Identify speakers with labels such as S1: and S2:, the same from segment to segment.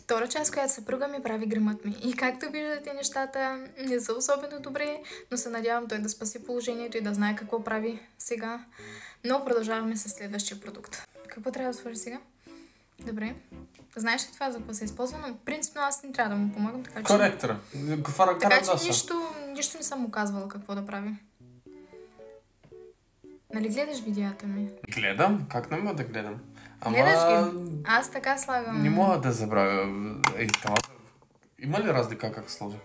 S1: Втора част, която съпруга ми прави гримът ми. И както виждате, нещата не са особено добре, но се надявам той да спаси положението и да знае какво прави сега. Но продължаваме с следващия продукт. Какво трябва да сложи сега? Добре. Знаеш ли това за какво се използва? Но принципно аз не трябва да му помагам, така че...
S2: Коректора.
S1: Така че нищо не съм му казвала какво да прави. Нали гледаш видеята ми?
S2: Гледам? Как не мога да гледам?
S1: Гледаш ги? Аз така слагам.
S2: Не мога да забравя. Това... Има ли разлика как сложа?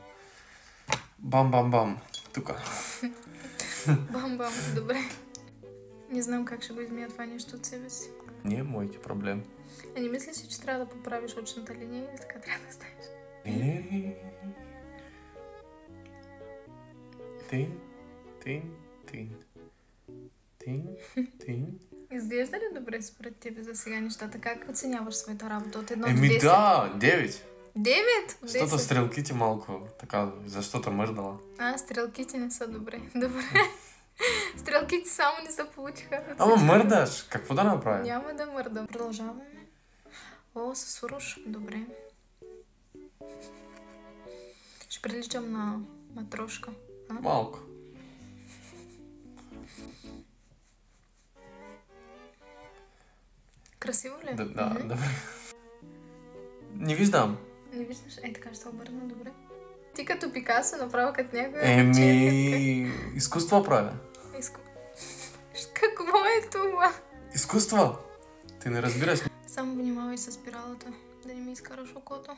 S2: Бам-бам-бам. Тука.
S1: Бам-бам, добре. Не знам как ще го измия това нещо от себе си.
S2: Не е моите проблем.
S1: А не мислиш ли, че трябва да поправиш очната линия или така трябва да ставиш?
S2: Тин, тин, тин. Тин, тин.
S1: Изглежда ли добре според тебе за сега нещата? Как оценяваш своята работа от 1 до 10?
S2: Еми да, 9.
S1: 9?
S2: Защото стрелките малко така, защото мърдала.
S1: Стрелките не са добре. Добре. Стрелките само не се получиха.
S2: Ама мърдаш! Какво да направя?
S1: Няма да мърдам. Продължаваме. О, с руш. Добре. Ще приличам на матрошка.
S2: Малко.
S1: Красиво ли?
S2: Да, добре. Не виждам.
S1: Не виждаш? Така ще се обърна, добре. Ти като Пикасо, направо като някой...
S2: Изкуство правя.
S1: Какво е това?
S2: Изкуство! Ти не разбираш.
S1: Само внимавай с спиралата, да не ми изкараш окото.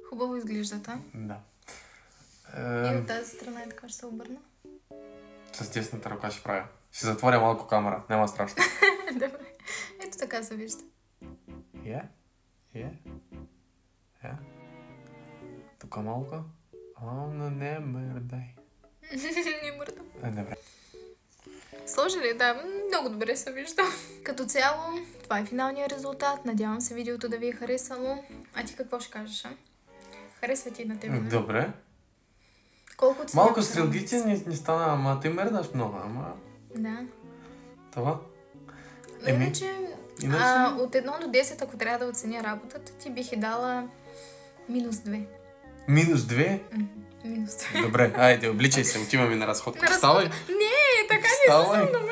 S1: Хубаво изглеждата.
S2: Да.
S1: И от тази страна е така ще се обърна.
S2: С десната ръка ще правя. Ще затворя малко камера, няма страшно.
S1: Добре. Ето така се вижда.
S2: Тук малко. Но не мърдай.
S1: Не мърдам.
S2: Добре.
S1: Сложи ли? Да, много добре се вижда. Като цяло, това е финалният резултат. Надявам се видеото да ви е харесало. А ти какво ще кажеш, Харесва ти на тебе?
S2: Добре.
S1: Колко
S2: малко стрелгите не стана, ама ти мърдаш много,
S1: Да.
S2: Това?
S1: Иначе, от 1 до 10, ако трябва да оценя работата, ти бих и дала -2.
S2: -2?
S1: -2.
S2: Добре, айде, обличай се, отиваме на разходка. Вставай!
S1: Не, така не съм много